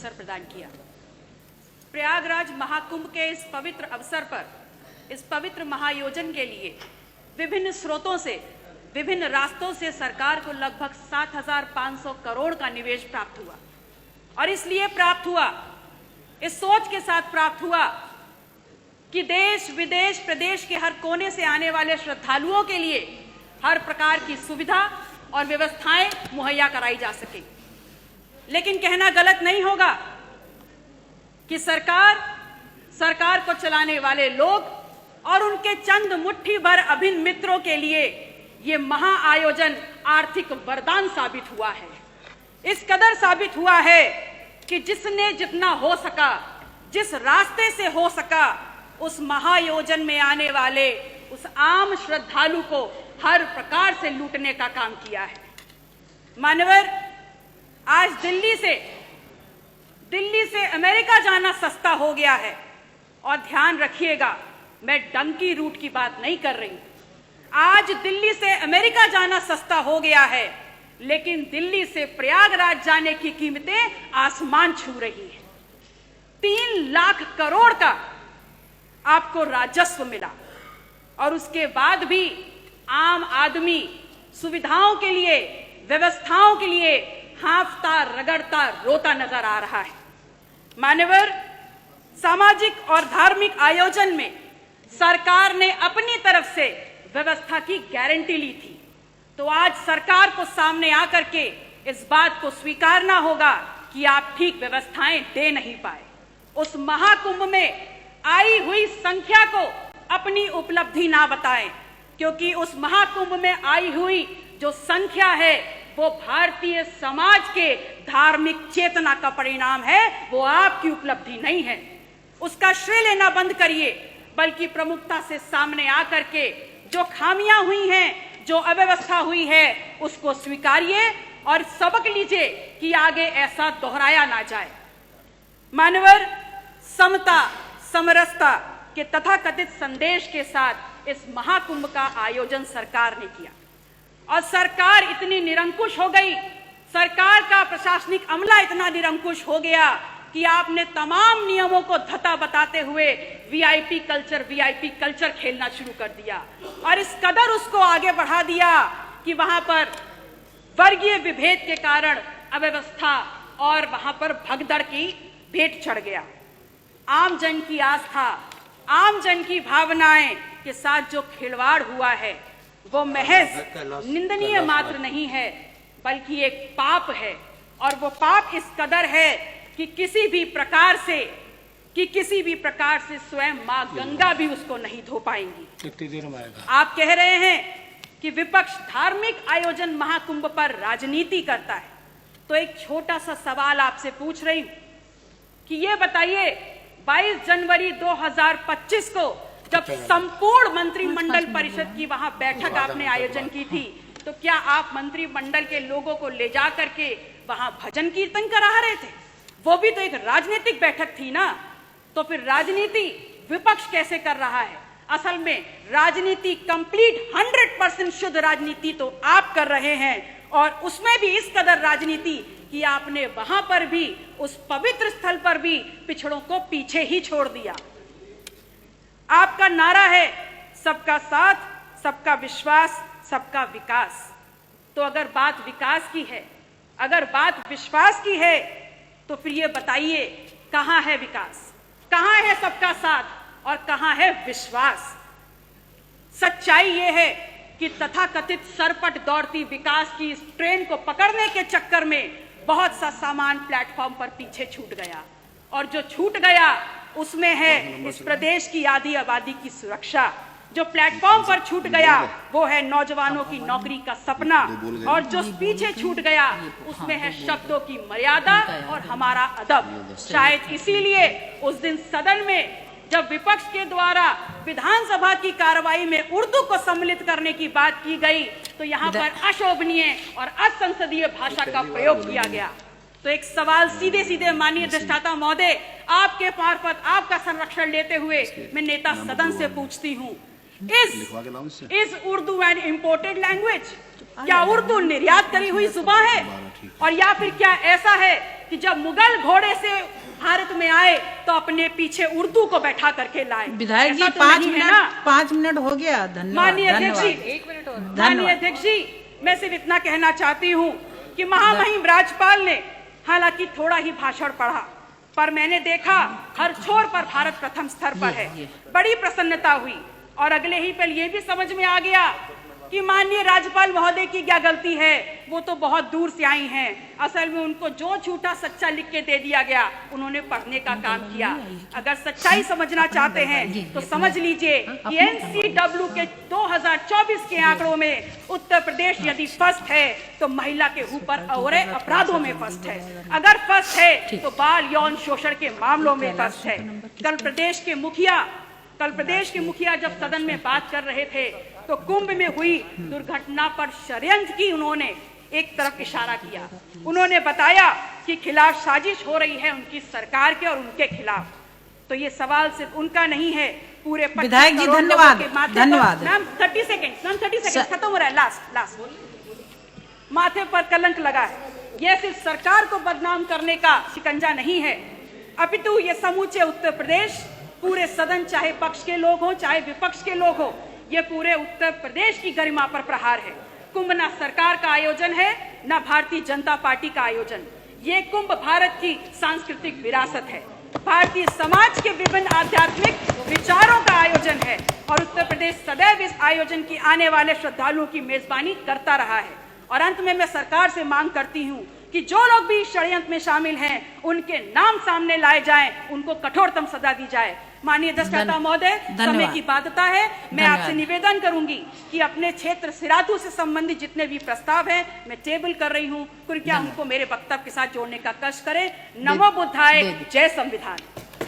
अवसर प्रदान किया। प्रयागराज महाकुंभ के इस पवित्र अवसर पर, इस पवित्र महायोजन के लिए विभिन्न स्रोतों से, विभिन्न रास्तों से सरकार को लगभग 7,500 करोड़ का निवेश प्राप्त हुआ। और इसलिए प्राप्त हुआ, इस सोच के साथ प्राप्त हुआ कि देश विदेश प्रदेश के हर कोने से आने वाले श्रद्धालुओं के लिए हर प्रकार की सुविधा और व्यवस्थाएं मुहैया कराई जा सके। लेकिन कहना गलत नहीं होगा कि सरकार को चलाने वाले लोग और उनके चंद मुट्ठी भर अभिन्न मित्रों के लिए ये महाआयोजन आर्थिक वरदान साबित हुआ है। इस कदर साबित हुआ है कि जिसने जितना हो सका, जिस रास्ते से हो सका, उस महायोजन में आने वाले उस आम श्रद्धालु को हर प्रकार से लूटने का काम किया है। मान्यवर, आज दिल्ली से अमेरिका जाना सस्ता हो गया है। और ध्यान रखिएगा, मैं डंकी रूट की बात नहीं कर रही। आज दिल्ली से अमेरिका जाना सस्ता हो गया है, लेकिन दिल्ली से प्रयागराज जाने की कीमतें आसमान छू रही है। 3 लाख करोड़ का आपको राजस्व मिला और उसके बाद भी आम आदमी सुविधाओं के लिए, व्यवस्थाओं के लिए हांफता, रगड़ता, रोता नजर आ रहा है। मान्यवर, सामाजिक और धार्मिक आयोजन में सरकार ने अपनी तरफ से व्यवस्था की गारंटी ली थी, तो आज सरकार को सामने आकर के इस बात को स्वीकारना होगा कि आप ठीक व्यवस्थाएं दे नहीं पाए। उस महाकुंभ में आई हुई संख्या को अपनी उपलब्धि ना बताएं, क्योंकि उस महाकुंभ में आई हुई जो संख्या है वो भारतीय समाज के धार्मिक चेतना का परिणाम है, वो आपकी उपलब्धि नहीं है। उसका श्रेय लेना बंद करिए, बल्कि प्रमुखता से सामने आकर के जो खामियां हुई हैं, जो अव्यवस्था हुई है, उसको स्वीकारिए और सबक लीजिए कि आगे ऐसा दोहराया ना जाए। मानवर, समता, समरसता के तथाकथित संदेश के साथ इस महाकुंभ का आयोजन सरकार ने किया और सरकार इतनी निरंकुश हो गई, सरकार का प्रशासनिक अमला इतना निरंकुश हो गया कि आपने तमाम नियमों को धता बताते हुए वीआईपी कल्चर खेलना शुरू कर दिया और इस कदर उसको आगे बढ़ा दिया कि वहां पर वर्गीय विभेद के कारण अव्यवस्था और वहां पर भगदड़ की भेंट चढ़ गया। आम जन की आस्था, आम जन की भावनाएं के साथ जो खिलवाड़ हुआ है वो महज निंदनीय मात्र नहीं है, बल्कि एक पाप है। और वो पाप इस कदर है कि किसी भी प्रकार से स्वयं मां गंगा भी उसको नहीं धो पाएंगी। कितनी देर में आएगा? आप कह रहे हैं कि विपक्ष धार्मिक आयोजन महाकुंभ पर राजनीति करता है, तो एक छोटा सा सवाल आपसे पूछ रही हूं कि ये बताइए, 22 जनवरी 2025 को जब संपूर्ण मंत्रिमंडल परिषद की वहां बैठक आपने आयोजन की थी, तो क्या आप मंत्रिमंडल के लोगों को ले जा करके वहां भजन कीर्तन करा रहे थे? वो भी तो एक राजनीतिक बैठक थी ना। तो फिर राजनीति विपक्ष कैसे कर रहा है? असल में राजनीति कंप्लीट 100% शुद्ध राजनीति तो आप कर रहे हैं, और उसमें भी इस कदर राजनीति कि आपने वहां पर भी, उस पवित्र स्थल पर भी पिछड़ों को पीछे ही छोड़ दिया। आपका नारा है सबका साथ, सबका विश्वास, सबका विकास। तो अगर बात विकास की है, अगर बात विश्वास की है, तो फिर ये बताइए कहां है विकास, कहां है सबका साथ और कहां है विश्वास? सच्चाई ये है कि तथाकथित सरपट दौड़ती विकास की इस ट्रेन को पकड़ने के चक्कर में बहुत सा सामान प्लेटफॉर्म पर पीछे छूट गया, और जो छूट गया उसमें है इस प्रदेश की आधी आबादी की सुरक्षा। जो प्लेटफॉर्म पर छूट गया वो है नौजवानों की नौकरी का सपना, और जो पीछे छूट गया उसमें है शब्दों की मर्यादा और हमारा अदब। शायद इसीलिए उस दिन सदन में जब विपक्ष के द्वारा विधानसभा की कार्रवाई में उर्दू को सम्मिलित करने की बात की गई, तो यहाँ पर अशोभनीय और असंसदीय भाषा का प्रयोग किया गया। तो एक सवाल सीधे सीधे माननीय अधिष्ठाता महोदय, आपके मार्फत आपका संरक्षण लेते हुए मैं नेता सदन से पूछती हूँ, is Urdu an imported language? क्या उर्दू निर्यात करी हुई जुबान है? और या फिर क्या ऐसा है कि जब मुगल घोड़े से भारत में आए तो अपने पीछे उर्दू को बैठा करके लाए। विधायक जी, ऐसा तो 5 मिनट हो गया। धन्यवाद। माननीय अध्यक्ष जी, 1 मिनट और। माननीय अध्यक्ष जी, मैं सिर्फ इतना कहना चाहती हूँ कि महामहिम राज्यपाल ने हालांकि थोड़ा ही भाषण पढ़ा, पर मैंने देखा हर छोर पर भारत प्रथम स्तर पर है। बड़ी प्रसन्नता हुई और अगले ही पल ये भी समझ में आ गया कि माननीय राज्यपाल महोदय की क्या गलती है। वो तो बहुत दूर से आई हैं। असल में उनको जो झूठा सच्चा लिख के दे दिया गया, उन्होंने पढ़ने का काम किया। अगर सच्चाई समझना चाहते हैं तो समझ लीजिए कि NCW के 2024 के आंकड़ों में उत्तर प्रदेश यदि फर्स्ट है तो महिला के ऊपर और अपराधों में फर्स्ट है। अगर फर्स्ट है तो बाल यौन शोषण के मामलों में फर्स्ट है। कल प्रदेश के मुखिया जब सदन में बात कर रहे थे तो कुंभ में हुई दुर्घटना पर षड्यंत्र की उन्होंने एक तरफ इशारा किया। उन्होंने बताया कि खिलाफ साजिश हो रही है उनकी सरकार के और उनके खिलाफ। तो ये सवाल सिर्फ उनका नहीं है, पूरे विधायक जी धन्यवाद। धन्यवाद मैम। 30 सेकंड खत्म हो रहा है। लास्ट माथे पर कलंक लगा है। यह सिर्फ सरकार को बदनाम करने का शिकंजा नहीं है, अपितु ये समूचे उत्तर प्रदेश, पूरे सदन, चाहे पक्ष के लोग हो चाहे विपक्ष के लोग हो, ये पूरे उत्तर प्रदेश की गरिमा पर प्रहार है। कुंभ ना सरकार का आयोजन है ना भारतीय जनता पार्टी का आयोजन। ये कुंभ भारत की सांस्कृतिक विरासत है, भारतीय समाज के विभिन्न आध्यात्मिक विचारों का आयोजन है और उत्तर प्रदेश सदैव इस आयोजन की आने वाले श्रद्धालुओं की मेजबानी करता रहा है। और अंत में मैं सरकार से मांग करती हूँ कि जो लोग भी षड्यंत्र में शामिल हैं उनके नाम सामने लाए जाएं, उनको कठोरतम सजा दी जाए। माननीय अध्यक्ष महोदय, समय की बाध्यता है, मैं आपसे निवेदन करूंगी कि अपने क्षेत्र सिराथू से संबंधित जितने भी प्रस्ताव हैं मैं टेबल कर रही हूं, कृपया उनको मेरे वक्तव्य के साथ जोड़ने का कष्ट करें। नमो बुद्धाय, जय संविधान।